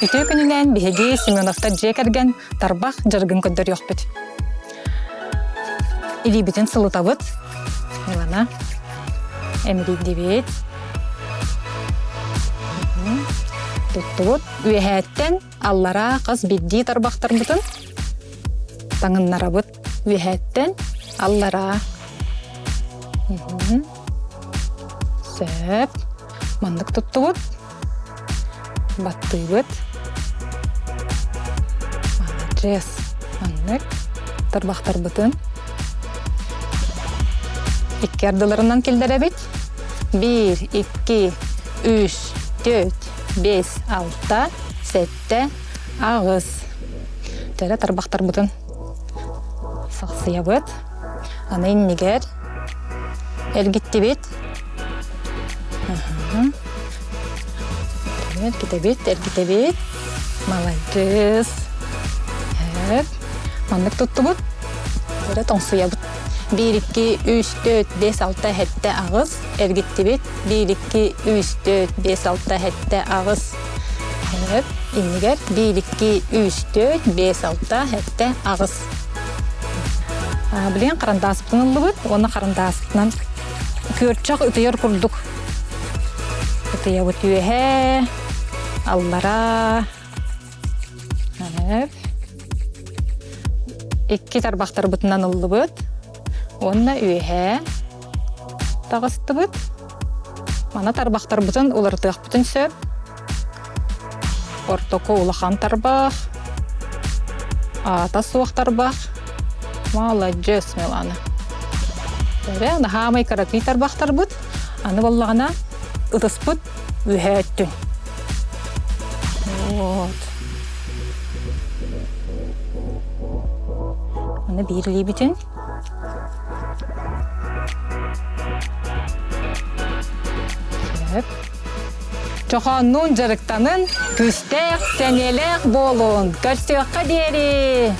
Ütü gününen Беги Семеновта жекерген тарбах жыргын көддөр йокпыт. Илибитин сылытабыт. Милана. Эмри дебет. Туттубут. Үйәһәттен аллара қыз бидди тарбахтар бутын. Таңыннарабыт. Үйәһәттен аллара. Сөп. Мандык туттубут. Баттыбыт. Молодец. Мандык. Тарбахтар бутын. Икки ардыларынан келдеребит. 1, 2, 3, 4, 5, 6, 7, ağız. Тәрі тарбақтар бұтын. Сақсыя бұт. Аны иннигер. Әргітті бет. Әргітті бет. Молодец. Мандық тұтты бұт. Тәрі тоңсыя бұт. 1, 2, 3, 4, 5, 6, 7 ağız. Ergitti bit. 1, 2, 3, 4, 5, 6, 7 ağız. Evet. İnniger. 1, 2, 3, 4, 5, 6, 7 ağız. Bilen qarandasıptın ıllı bit. Onu qarandasıptından körçak ütüyer kurduk. Ütüye bütüye he. Allara. Evet. İki tarbaqtar bütünden ıllı bit. Онна үйе тағысты бұд. Мана тарбақтар бұтын, олар тұяқ бұтын сөп. Ортоко улахан тарбақ. Ата суақ тарбақ. Молодец, Милана. Аны хамай каракүй тарбақтар бұд. Аны боллағына ұтыс бұд үйе өттін. Аны бейірлей бүтін. Çoğanın jarıktanın güstek senelek bolun. Görüşürüz kaderi.